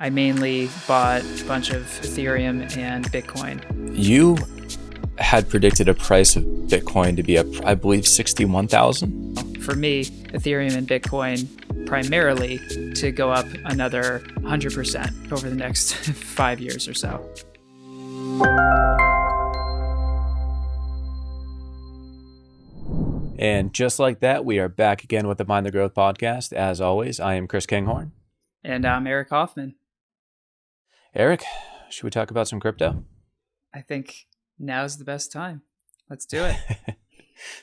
I mainly bought a bunch of Ethereum and Bitcoin. You had predicted a price of Bitcoin to be up, I believe, 61,000. For me, Ethereum and Bitcoin primarily to go up another 100% over the next 5 years or so. And just like that, we are back again with the Mind the Growth podcast. As always, I am Chris Kinghorn. And I'm Eric Hoffman. Eric, should we talk about some crypto? I think now's the best time. Let's do it.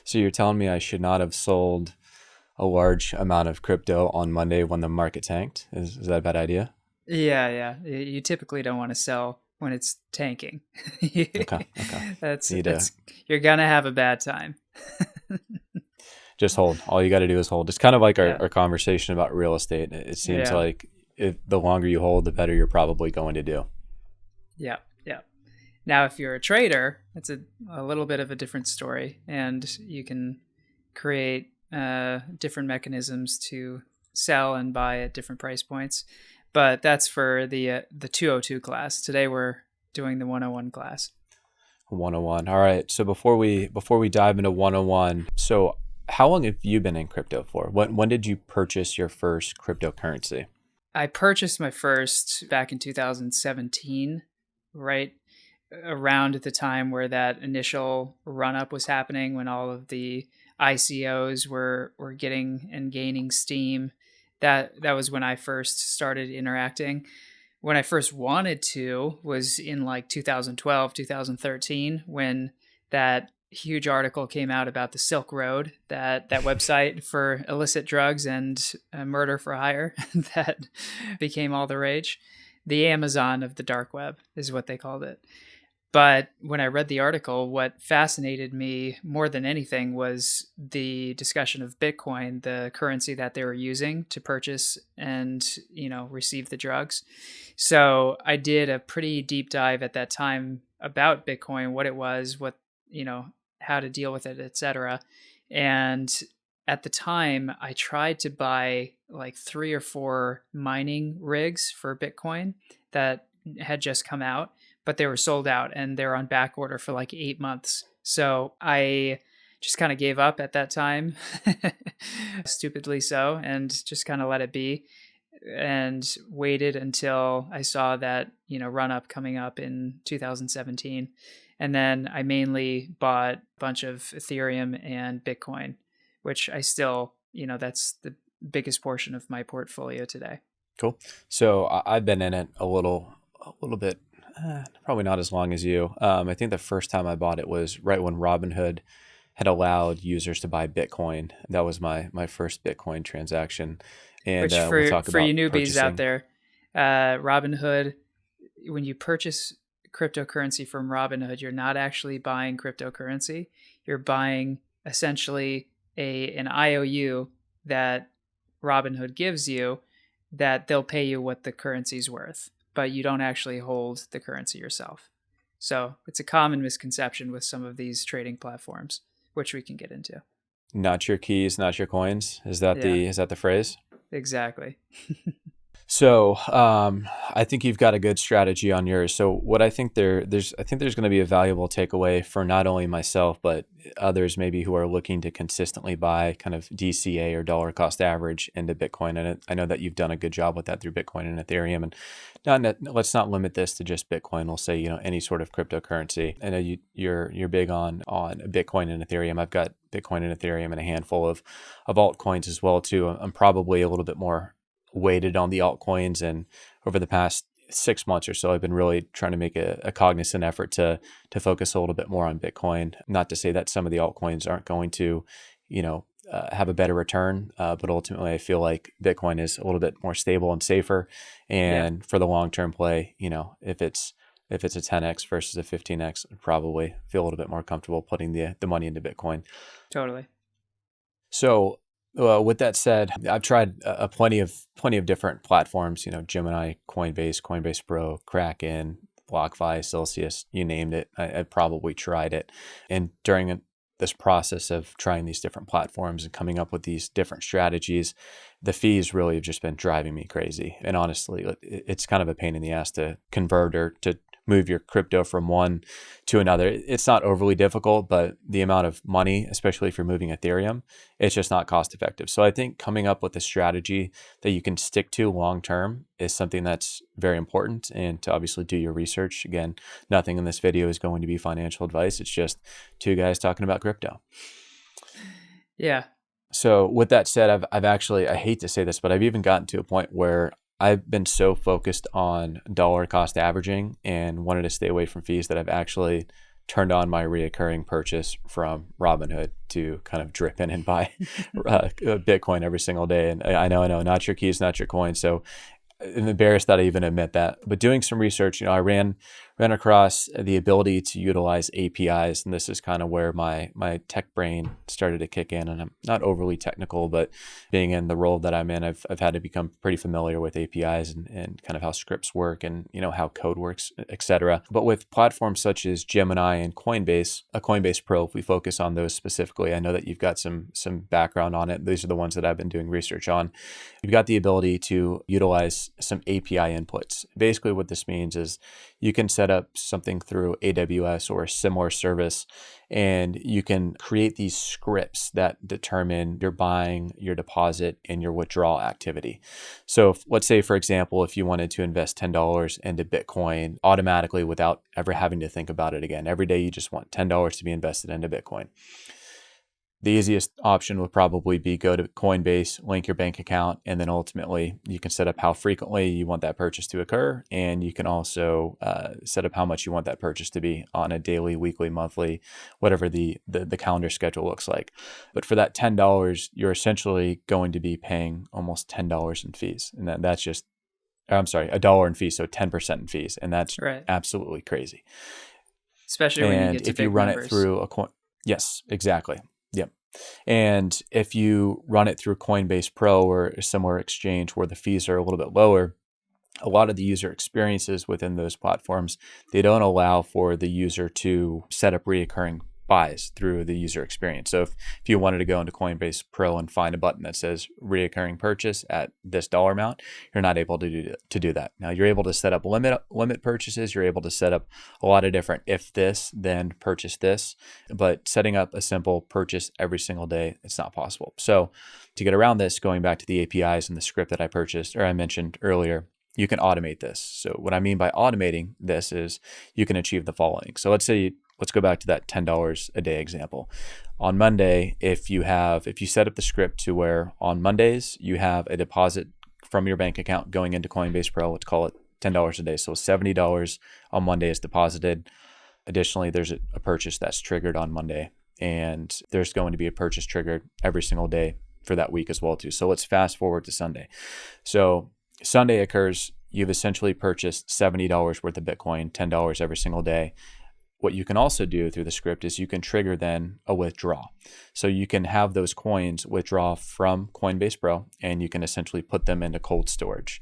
So you're telling me I should not have sold a large amount of crypto on Monday when the market tanked? Is that a bad idea? Yeah. You typically don't want to sell when it's tanking. Okay. That's you're gonna have a bad time. Just hold. All you got to do is hold. It's kind of like our conversation about real estate. It seems like the longer you hold, the better you're probably going to do. Yeah. Now, if you're a trader, it's a little bit of a different story, and you can create different mechanisms to sell and buy at different price points. But that's for the 202 class. Today we're doing the 101 class. 101. All right. So before we dive into 101, so how long have you been in crypto for? When did you purchase your first cryptocurrency? I purchased my first back in 2017, right around the time where that initial run-up was happening, when all of the ICOs were getting and gaining steam. That was when I first started interacting. When I first wanted to was in like 2012, 2013, when that huge article came out about the Silk Road, that website for illicit drugs and murder for hire that became all the rage. The Amazon of the dark web is what they called it. But when I read the article, what fascinated me more than anything was the discussion of Bitcoin, the currency that they were using to purchase and, receive the drugs. So I did a pretty deep dive at that time about Bitcoin, what it was, how to deal with it, etc. And at the time, I tried to buy like 3 or 4 mining rigs for Bitcoin that had just come out, but they were sold out and they were on back order for like 8 months. So I just kind of gave up at that time, stupidly so, and just kind of let it be and waited until I saw that, run up coming up in 2017. And then I mainly bought a bunch of Ethereum and Bitcoin, which I still, that's the biggest portion of my portfolio today. Cool. So I've been in it a little bit, probably not as long as you. I think the first time I bought it was right when Robinhood had allowed users to buy Bitcoin. That was my first Bitcoin transaction. And which we'll talk for about you newbies purchasing. out there, Robinhood, when you purchase cryptocurrency from Robinhood, you're not actually buying cryptocurrency. You're buying essentially an IOU that Robinhood gives you that they'll pay you what the currency's worth, but you don't actually hold the currency yourself. So it's a common misconception with some of these trading platforms, which we can get into. Not your keys, not your coins. Is that the phrase? Exactly. So I think you've got a good strategy on yours. So what I think there's going to be a valuable takeaway for not only myself, but others maybe who are looking to consistently buy kind of DCA or dollar cost average into Bitcoin. And I know that you've done a good job with that through Bitcoin and Ethereum. And let's not limit this to just Bitcoin. We'll say, any sort of cryptocurrency. I know you're big on Bitcoin and Ethereum. I've got Bitcoin and Ethereum and a handful of altcoins as well too. I'm probably a little bit more weighted on the altcoins, and over the past 6 months or so, I've been really trying to make a cognizant effort to focus a little bit more on Bitcoin. Not to say that some of the altcoins aren't going to, have a better return, but ultimately I feel like Bitcoin is a little bit more stable and safer. And for the long-term play, if it's a 10x versus a 15x, I'd probably feel a little bit more comfortable putting the money into Bitcoin. Totally. So with that said, I've tried plenty of different platforms, Gemini, Coinbase Pro, Kraken, BlockFi, Celsius, you named it. I probably tried it. And during this process of trying these different platforms and coming up with these different strategies, the fees really have just been driving me crazy. And honestly, it's kind of a pain in the ass to convert or to move your crypto from one to another. It's not overly difficult, but the amount of money, especially if you're moving Ethereum, it's just not cost effective. So I think coming up with a strategy that you can stick to long term is something that's very important. And to obviously do your research. Again, nothing in this video is going to be financial advice. It's just two guys talking about crypto. Yeah. So with that said, I've actually, I hate to say this, but I've even gotten to a point where I've been so focused on dollar cost averaging and wanted to stay away from fees that I've actually turned on my reoccurring purchase from Robinhood to kind of drip in and buy Bitcoin every single day. And I know, not your keys, not your coins. So I'm embarrassed that I even admit that. But doing some research, I ran across the ability to utilize APIs, and this is kind of where my tech brain started to kick in. And I'm not overly technical, but being in the role that I'm in, I've had to become pretty familiar with APIs and kind of how scripts work and how code works, etc. But with platforms such as Gemini and Coinbase, a Coinbase Pro, if we focus on those specifically, I know that you've got some background on it. These are the ones that I've been doing research on. You've got the ability to utilize some API inputs. Basically, what this means is you can set up something through AWS or a similar service, and you can create these scripts that determine your buying, your deposit, and your withdrawal activity. So let's say, for example, if you wanted to invest $10 into Bitcoin automatically without ever having to think about it again, every day you just want $10 to be invested into Bitcoin. The easiest option would probably be go to Coinbase, link your bank account, and then ultimately you can set up how frequently you want that purchase to occur. And you can also set up how much you want that purchase to be on a daily, weekly, monthly, whatever the calendar schedule looks like. But for that $10, you're essentially going to be paying almost $10 in fees. And that's just, I'm sorry, $1 in fees, so 10% in fees. And that's right. Absolutely crazy. Especially when you get to if you run it through a coin, yes, exactly. Yep. And if you run it through Coinbase Pro or a similar exchange where the fees are a little bit lower, a lot of the user experiences within those platforms, they don't allow for the user to set up reoccurring buys through the user experience. So if you wanted to go into Coinbase Pro and find a button that says reoccurring purchase at this dollar amount, you're not able to do that. Now you're able to set up limit purchases. You're able to set up a lot of different if this, then purchase this, but setting up a simple purchase every single day, it's not possible. So to get around this, going back to the APIs and the script that I mentioned earlier, you can automate this. So what I mean by automating this is you can achieve the following. So let's go back to that $10 a day example. On Monday, if you set up the script to where on Mondays you have a deposit from your bank account going into Coinbase Pro, let's call it $10 a day. So $70 on Monday is deposited. Additionally, there's a purchase that's triggered on Monday, and there's going to be a purchase triggered every single day for that week as well too. So let's fast forward to Sunday. So Sunday occurs, you've essentially purchased $70 worth of Bitcoin, $10 every single day. What you can also do through the script is you can trigger then a withdrawal. So you can have those coins withdraw from Coinbase Pro, and you can essentially put them into cold storage.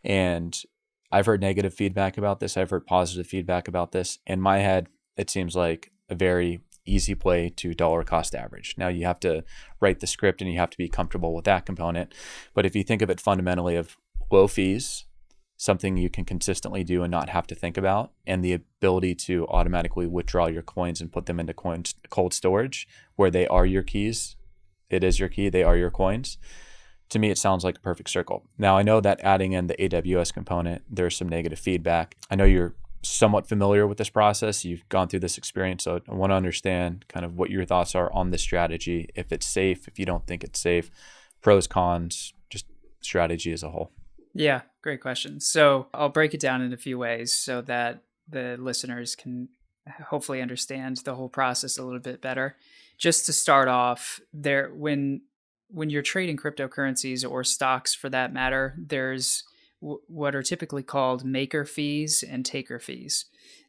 And I've heard negative feedback about this. I've heard positive feedback about this. In my head, it seems like a very easy play to dollar cost average. Now you have to write the script and you have to be comfortable with that component. But if you think of it fundamentally of low fees, something you can consistently do and not have to think about, and the ability to automatically withdraw your coins and put them into cold storage where they are your keys. It is your key. They are your coins. To me, it sounds like a perfect circle. Now, I know that adding in the AWS component, there's some negative feedback. I know you're somewhat familiar with this process. You've gone through this experience. So I want to understand kind of what your thoughts are on this strategy. If it's safe, if you don't think it's safe, pros, cons, just strategy as a whole. Yeah, great question. So I'll break it down in a few ways so that the listeners can hopefully understand the whole process a little bit better. Just to start off, when you're trading cryptocurrencies or stocks for that matter, there's what are typically called maker fees and taker fees.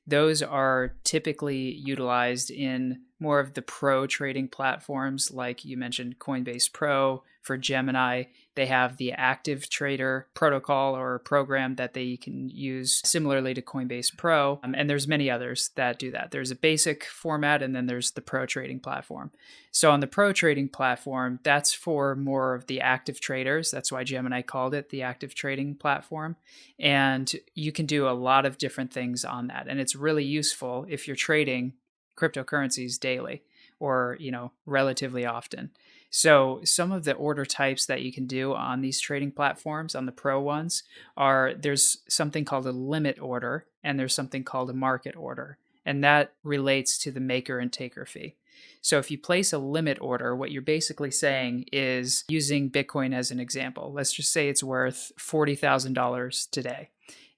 Those are typically utilized in more of the pro trading platforms, like you mentioned Coinbase Pro For Gemini, they have the active trader protocol or program that they can use similarly to Coinbase Pro. And there's many others that do that. There's a basic format, and then there's the pro trading platform. So on the pro trading platform, that's for more of the active traders. That's why Gemini called it the active trading platform. And you can do a lot of different things on that. And it's really useful if you're trading cryptocurrencies daily or, relatively often. So some of the order types that you can do on these trading platforms, on the pro ones, there's something called a limit order and there's something called a market order. And that relates to the maker and taker fee. So if you place a limit order, what you're basically saying is, using Bitcoin as an example, let's just say it's worth $40,000 today.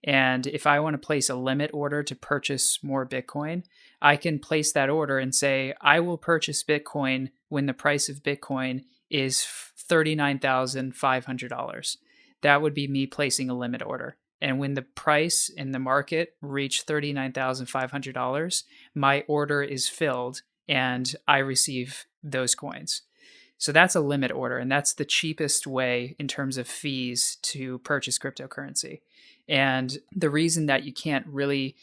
And if I want to place a limit order to purchase more Bitcoin, I can place that order and say, I will purchase Bitcoin when the price of Bitcoin is $39,500. That would be me placing a limit order. And when the price in the market reach $39,500, my order is filled and I receive those coins. So that's a limit order, and that's the cheapest way in terms of fees to purchase cryptocurrency. And the reason that you can't really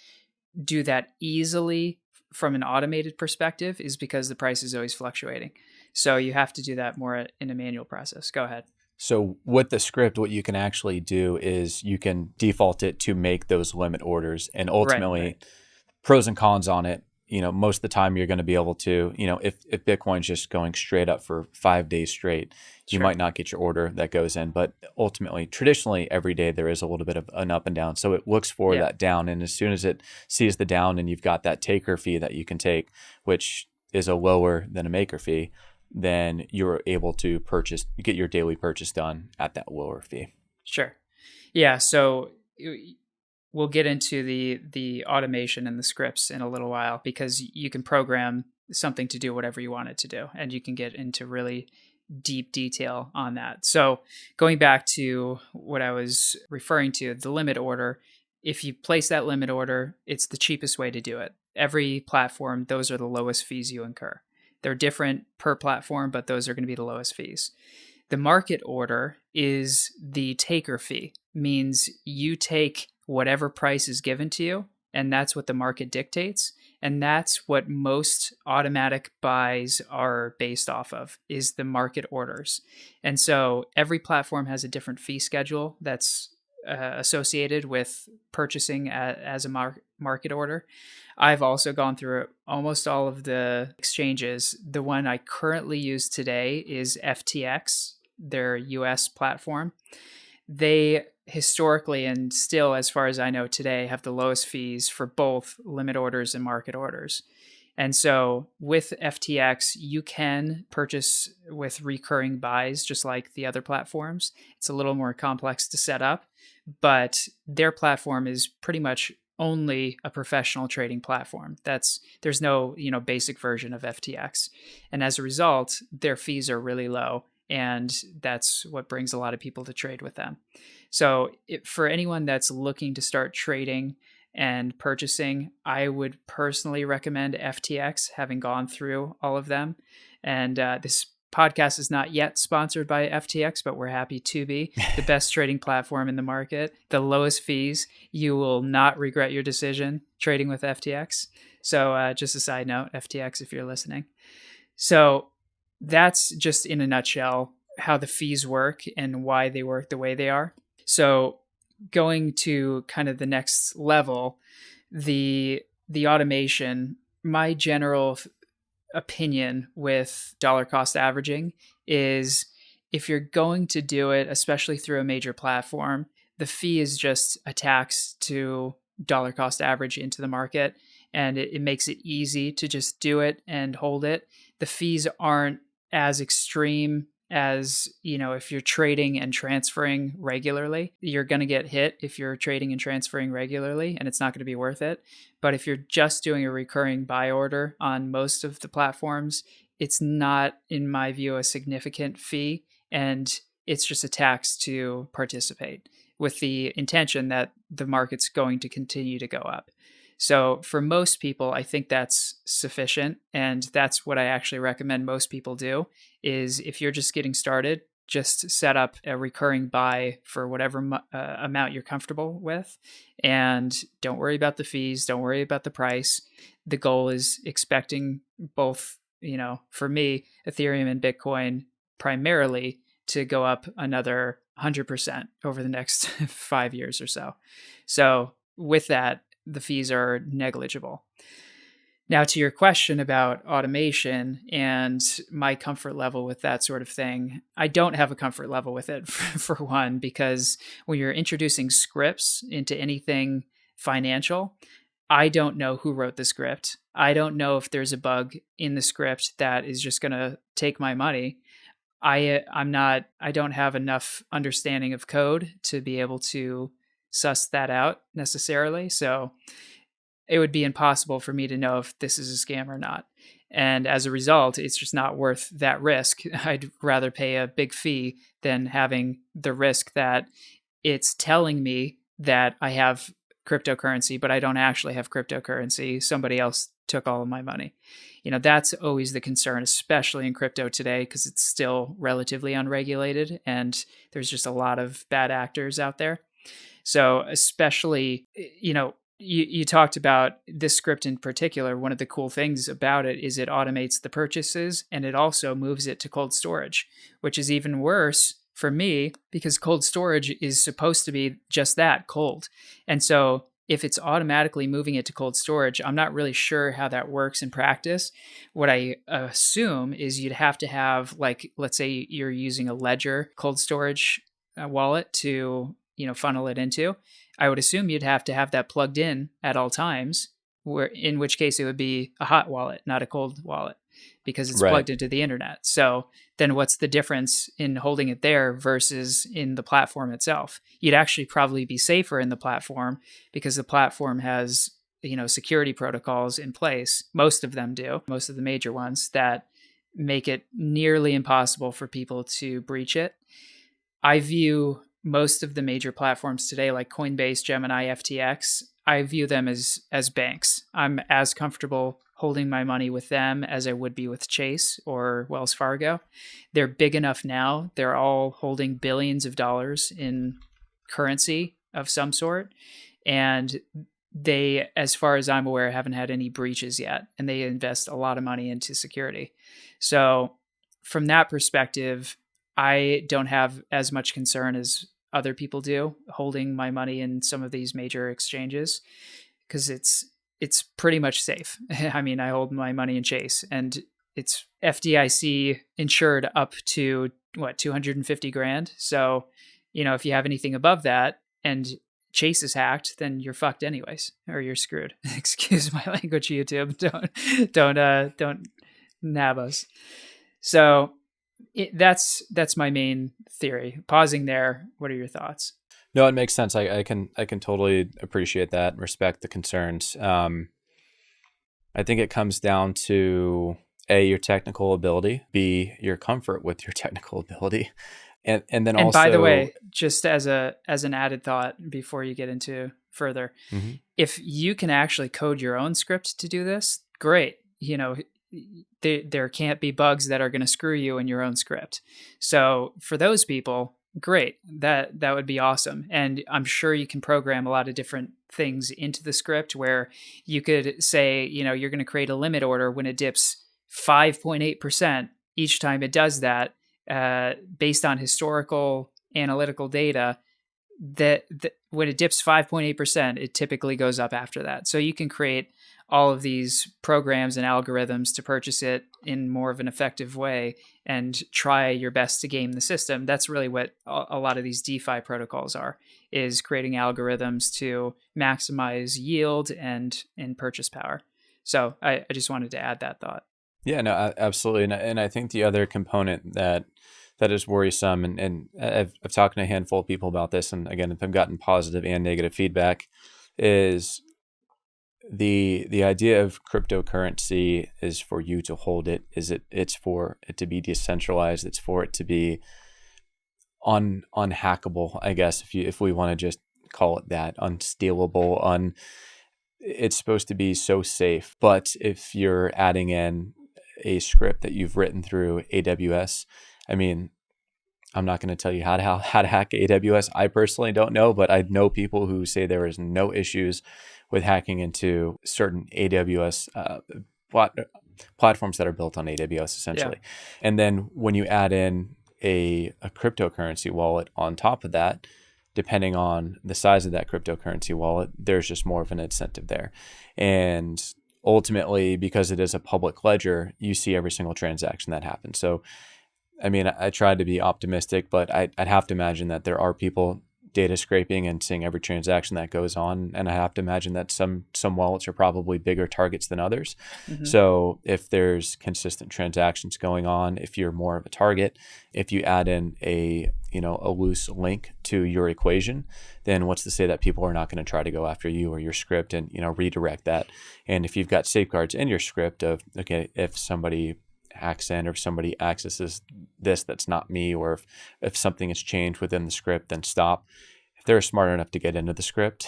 do that easily from an automated perspective is because the price is always fluctuating. So you have to do that more in a manual process. Go ahead. So with the script, what you can actually do is you can default it to make those limit orders, and ultimately Right. pros and cons on it. Most of the time you're going to be able to, if Bitcoin's just going straight up for 5 days straight, you Sure. might not get your order that goes in. But ultimately, traditionally, every day there is a little bit of an up and down. So it looks for Yeah. that down. And as soon as it sees the down and you've got that taker fee that you can take, which is a lower than a maker fee, then you're able to get your daily purchase done at that lower fee. Sure. Yeah. So we'll get into the automation and the scripts in a little while, because you can program something to do whatever you want it to do, and you can get into really deep detail on that. So going back to what I was referring to, the limit order, if you place that limit order, it's the cheapest way to do it. Every platform, those are the lowest fees you incur. They're different per platform, but those are going to be the lowest fees. The market order is the taker fee, means you take whatever price is given to you, and that's what the market dictates. And that's what most automatic buys are based off of, is the market orders. And so every platform has a different fee schedule that's associated with purchasing as a market order. I've also gone through almost all of the exchanges. The one I currently use today is FTX, their US platform. They historically, and still as far as I know today, have the lowest fees for both limit orders and market orders. And so with FTX, you can purchase with recurring buys just like the other platforms. It's a little more complex to set up, but their platform is pretty much only a professional trading platform. There's no, basic version of FTX. And as a result, their fees are really low, and that's what brings a lot of people to trade with them. So for anyone that's looking to start trading and purchasing, I would personally recommend FTX, having gone through all of them. And this podcast is not yet sponsored by FTX, but we're happy to be. The best trading platform in the market, the lowest fees. You will not regret your decision trading with FTX. So just a side note, FTX, if you're listening. So that's just in a nutshell how the fees work and why they work the way they are. So going to kind of the next level, the automation, my general opinion with dollar cost averaging is, if you're going to do it, especially through a major platform, the fee is just a tax to dollar cost average into the market, and it makes it easy to just do it and hold it. The fees aren't as extreme as, if you're trading and transferring regularly. You're going to get hit if you're trading and transferring regularly, and it's not going to be worth it. But if you're just doing a recurring buy order on most of the platforms, it's not, in my view, a significant fee, and it's just a tax to participate, with the intention that the market's going to continue to go up. So for most people, I think that's sufficient. And that's what I actually recommend most people do, is if you're just getting started, Just set up a recurring buy for whatever amount you're comfortable with, and don't worry about the fees. Don't worry about the price. The goal is expecting both, for me, Ethereum and Bitcoin primarily to go up another 100% over the next 5 years or so. So with that, the fees are negligible. Now, to your question about automation and my comfort level with that sort of thing, I don't have a comfort level with it, for one, because when you're introducing scripts into anything financial, I don't know who wrote the script. I don't know if there's a bug in the script that is just going to take my money. I don't have enough understanding of code to be able to suss that out necessarily. So it would be impossible for me to know if this is a scam or not. And as a result, it's just not worth that risk. I'd rather pay a big fee than having the risk that it's telling me that I have cryptocurrency, but I don't actually have cryptocurrency. Somebody else took all of my money. That's always the concern, especially in crypto today, because it's still relatively unregulated and there's just a lot of bad actors out there. So especially, you talked about this script in particular. One of the cool things about it is it automates the purchases and it also moves it to cold storage, which is even worse for me because cold storage is supposed to be just that, cold. And so if it's automatically moving it to cold storage, I'm not really sure how that works in practice. What I assume is you'd have to have, like, let's say you're using a Ledger cold storage wallet to, funnel it into. I would assume you'd have to have that plugged in at all times, in which case it would be a hot wallet, not a cold wallet, because it's plugged into the internet. So then what's the difference in holding it there versus in the platform itself? You'd actually probably be safer in the platform because the platform has, security protocols in place. Most of them do, most of the major ones, that make it nearly impossible for people to breach it. I view most of the major platforms today, like Coinbase, Gemini, FTX, I view them as banks. I'm as comfortable holding my money with them as I would be with Chase or Wells Fargo. They're big enough now. They're all holding billions of dollars in currency of some sort. And they, as far as I'm aware, haven't had any breaches yet. And they invest a lot of money into security. So from that perspective, I don't have as much concern as other people do holding my money in some of these major exchanges because it's pretty much safe. I mean, I hold my money in Chase and it's FDIC insured up to what, 250 grand. So, if you have anything above that and Chase is hacked, then you're fucked anyways, or you're screwed. Excuse my language, YouTube. Don't nab us. So that's my main theory. Pausing there, what are your thoughts? No, it makes sense. I can totally appreciate that and respect the concerns. I think it comes down to A, your technical ability, B, your comfort with your technical ability, and then also. And by the way, just as an added thought before you get into further, if you can actually code your own script to do this, great. There can't be bugs that are going to screw you in your own script. So for those people, great. That would be awesome. And I'm sure you can program a lot of different things into the script where you could say, you're going to create a limit order when it dips 5.8% each time it does that, based on historical analytical data, that when it dips 5.8%, it typically goes up after that. So you can create all of these programs and algorithms to purchase it in more of an effective way and try your best to game the system. That's really what a lot of these DeFi protocols are, is creating algorithms to maximize yield and purchase power. So I just wanted to add that thought. Yeah, no, absolutely. And I think the other component that is worrisome, and I've talked to a handful of people about this, and again, I've gotten positive and negative feedback, is the idea of cryptocurrency is for you to hold it. It's for it to be decentralized. It's for it to be unhackable, I guess, if we want to just call it that, unstealable, it's supposed to be so safe. But if you're adding in a script that you've written through AWS, I mean, I'm not going to tell you how to hack AWS. I personally don't know, but I know people who say there is no issues with hacking into certain AWS plat- platforms that are built on AWS Yeah. essentially. And then when you add in a cryptocurrency wallet on top of that, depending on the size of that cryptocurrency wallet, there's just more of an incentive there. And ultimately, because it is a public ledger, you see every single transaction that happens. So I mean, I tried to be optimistic, but I'd have to imagine that there are people data scraping and seeing every transaction that goes on, and I have to imagine that some wallets are probably bigger targets than others. Hmm. So if there's consistent transactions going on, if you're more of a target, if you add in a loose link to your equation, then what's to say that people are not going to try to go after you or your script and redirect that? And if you've got safeguards in your script of, okay, if somebody hacks in or if somebody accesses this that's not me, or if something has changed within the script, then stop. If they're smart enough to get into the script,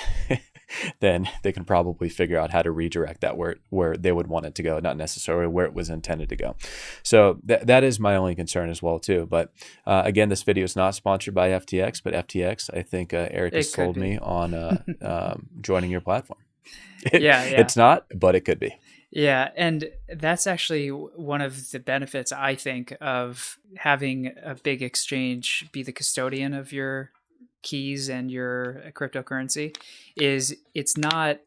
then they can probably figure out how to redirect that where they would want it to go, not necessarily where it was intended to go. So that is my only concern as well too. But again, this video is not sponsored by FTX, but FTX, I think Eric has It could sold be. me on joining your platform. Yeah, yeah. It's not, but it could be. Yeah, and that's actually one of the benefits, I think, of having a big exchange be the custodian of your keys and your cryptocurrency, is it's not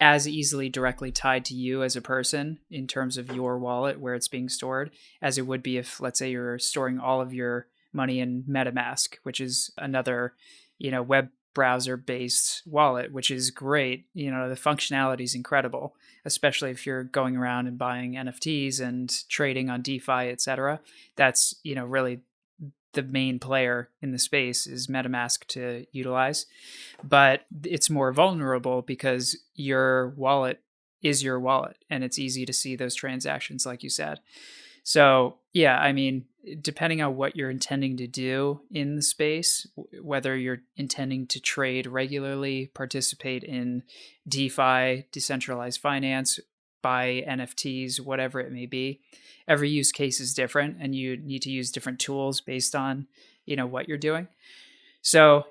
as easily directly tied to you as a person in terms of your wallet where it's being stored as it would be if, let's say, you're storing all of your money in MetaMask, which is another, web browser based wallet, which is great. The functionality is incredible, especially if you're going around and buying NFTs and trading on DeFi, etc. That's, really the main player in the space is MetaMask to utilize. But it's more vulnerable because your wallet is your wallet and it's easy to see those transactions, like you said. So, yeah, I mean, depending on what you're intending to do in the space, whether you're intending to trade regularly, participate in DeFi, decentralized finance, buy NFTs, whatever it may be, every use case is different and you need to use different tools based on, what you're doing. So,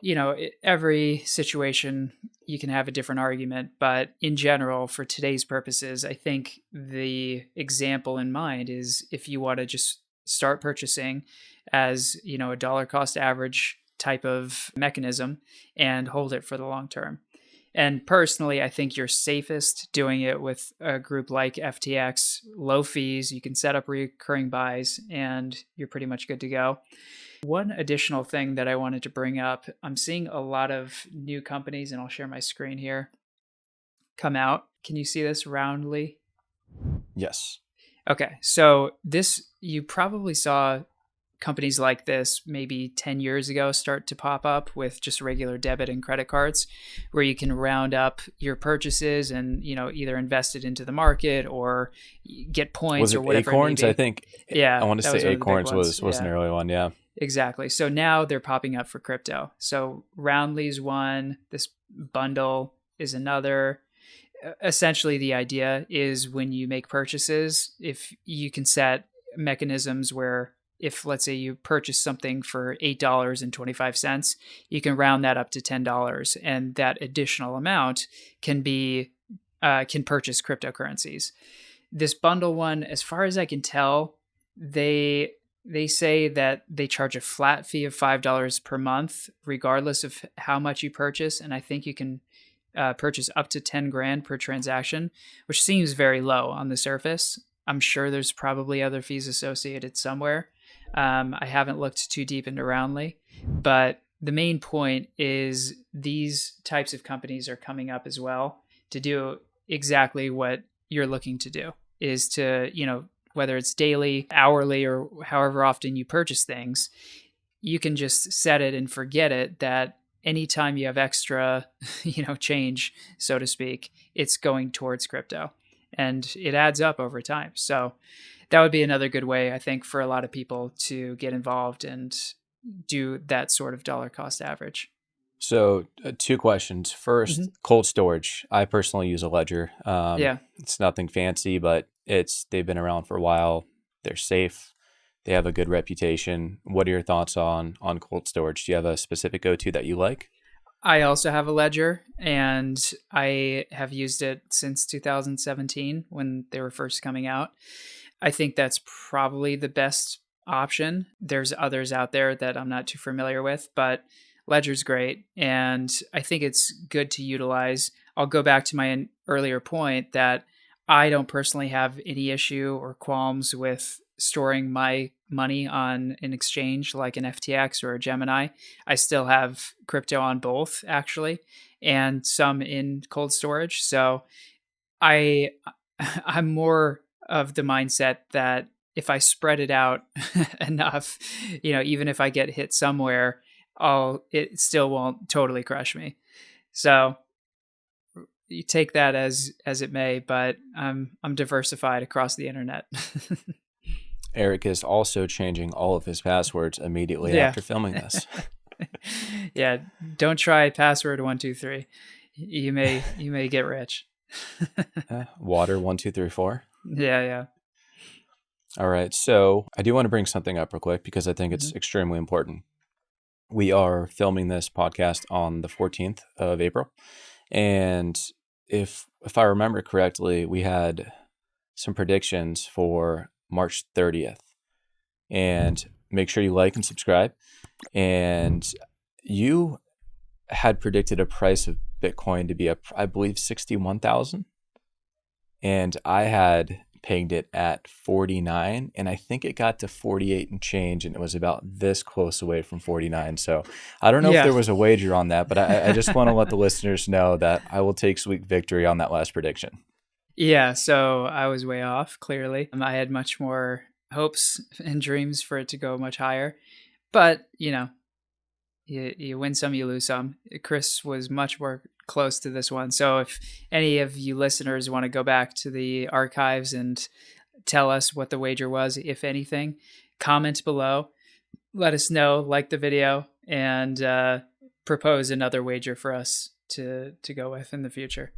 every situation you can have a different argument, but in general, for today's purposes, I think the example in mind is if you want to just start purchasing as, a dollar cost average type of mechanism and hold it for the long term. And personally, I think you're safest doing it with a group like FTX, low fees, you can set up recurring buys, and you're pretty much good to go. One additional thing that I wanted to bring up, I'm seeing a lot of new companies, and I'll share my screen here, come out. Can you see this roundly? Yes. Okay, so this, you probably saw companies like this maybe 10 years ago start to pop up with just regular debit and credit cards where you can round up your purchases and, either invest it into the market or get points Was or it whatever it may Acorns? I be. think I Yeah, want to that was say one of the big Acorns ones. was an Yeah. early one. Yeah. Exactly. So now they're popping up for crypto. So Roundly's one, this bundle is another. Essentially, the idea is when you make purchases, if you can set mechanisms where if, let's say, you purchase something for $8.25, you can round that up to $10, and that additional amount can purchase cryptocurrencies. This bundle one, as far as I can tell, they say that they charge a flat fee of $5 per month, regardless of how much you purchase. And I think you can purchase up to 10 grand per transaction, which seems very low on the surface. I'm sure there's probably other fees associated somewhere. I haven't looked too deep into Roundly, but the main point is these types of companies are coming up as well to do exactly what you're looking to do, is to, whether it's daily, hourly, or however often you purchase things, you can just set it and forget it that anytime you have extra, change, so to speak, it's going towards crypto and it adds up over time. So that would be another good way, I think, for a lot of people to get involved and do that sort of dollar cost average. So two questions. First, Mm-hmm. cold storage. I personally use a Ledger. Yeah. It's nothing fancy, but they've been around for a while. They're safe. They have a good reputation. What are your thoughts on cold storage? Do you have a specific go-to that you like? I also have a Ledger, and I have used it since 2017 when they were first coming out. I think that's probably the best option. There's others out there that I'm not too familiar with, but Ledger's great, and I think it's good to utilize. I'll go back to my earlier point that I don't personally have any issue or qualms with storing my money on an exchange like an FTX or a Gemini. I still have crypto on both actually, and some in cold storage. So I I'm more of the mindset that if I spread it out enough, even if I get hit somewhere, it still won't totally crush me. So you take that as it may, but I'm diversified across the internet. Eric is also changing all of his passwords immediately Yeah. after filming this. Yeah, don't try password 123. You may get rich. Water 1234. Yeah. All right. So I do want to bring something up real quick because I think it's extremely important. We are filming this podcast on the 14th of April. And if I remember correctly, we had some predictions for March 30th. And make sure you like and subscribe. And you had predicted a price of Bitcoin to be up, I believe, 61,000. And I had pegged it at 49, and I think it got to 48 and change, and it was about this close away from 49. So I don't know if there was a wager on that, but I just want to let the listeners know that I will take sweet victory on that last prediction. Yeah, so I was way off, clearly. I had much more hopes and dreams for it to go much higher. But, you win some, you lose some. Chris was much more close to this one. So if any of you listeners want to go back to the archives and tell us what the wager was, if anything, comment below. Let us know, like the video, and propose another wager for us to go with in the future.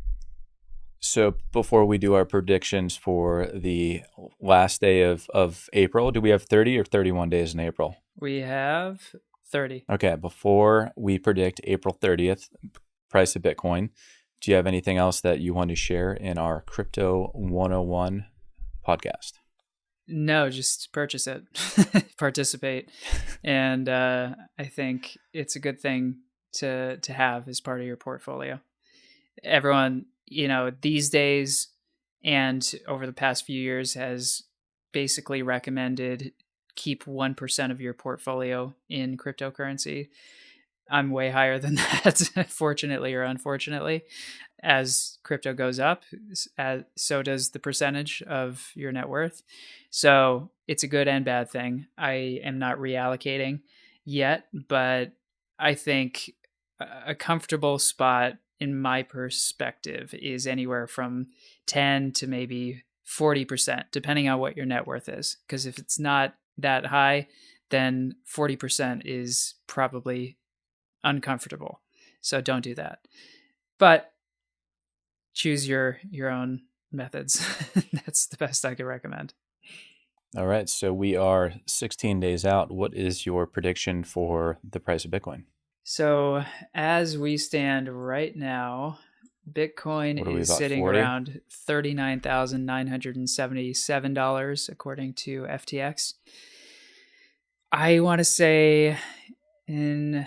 So before we do our predictions for the last day of April, do we have 30 or 31 days in April? We have 30. Okay, before we predict April 30th, price of Bitcoin, do you have anything else that you want to share in our Crypto 101 podcast? No, just purchase it, participate. And I think it's a good thing to have as part of your portfolio. Everyone, these days and over the past few years has basically recommended keep 1% of your portfolio in cryptocurrency. I'm way higher than that, fortunately or unfortunately. As crypto goes up, so does the percentage of your net worth. So it's a good and bad thing. I am not reallocating yet, but I think a comfortable spot in my perspective is anywhere from 10 to maybe 40%, depending on what your net worth is. Because if it's not that high, then 40% is probably uncomfortable. So don't do that. But choose your own methods. That's the best I could recommend. All right. So we are 16 days out. What is your prediction for the price of Bitcoin? So as we stand right now, Bitcoin is sitting 40? around $39,977 according to FTX. I want to say in...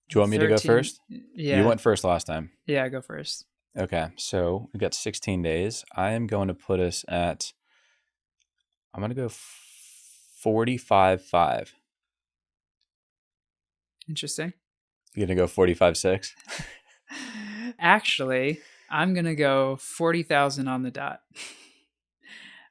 Do you want me to go first? Yeah. You went first last time. Yeah, go first. Okay. So we've got 16 days. I am going to put us at, I'm going to go 45.5. Interesting. You're going to go 45.6? Actually, I'm going to go 40,000 on the dot.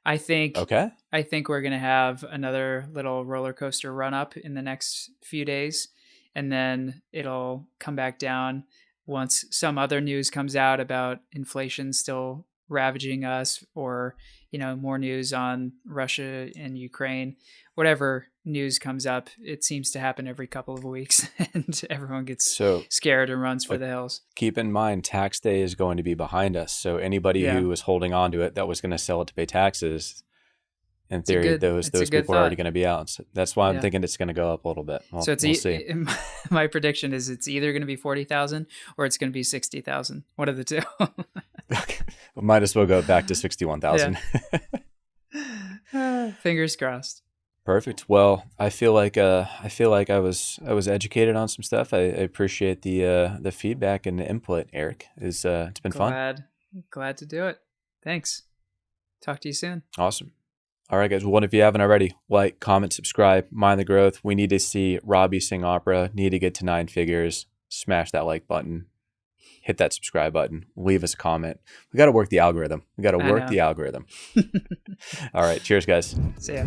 I think we're going to have another little roller coaster run up in the next few days, and then it'll come back down once some other news comes out about inflation still ravaging us, or more news on Russia and Ukraine. Whatever news comes up, it seems to happen every couple of weeks, and everyone gets scared and runs for the hills. Keep in mind, tax day is going to be behind us. So anybody who was holding on to it that was going to sell it to pay taxes in theory, those people are already thought. going to be out. So that's why I'm Yeah. thinking it's going to go up a little bit. Well, So we'll see. my prediction is it's either going to be 40,000 or it's going to be 60,000. One of the two. We might as well go back to 61,000. Fingers crossed. Perfect. Well, I feel like I was educated on some stuff. I appreciate the feedback and the input, Eric. It's been fun. Glad to do it. Thanks. Talk to you soon. Awesome. All right, guys. Well, if you haven't already, like, comment, subscribe, mind the growth. We need to see Robbie sing opera. Need to get to 9 figures. Smash that like button. Hit that subscribe button. Leave us a comment. We got to work the algorithm. All right. Cheers, guys. See ya.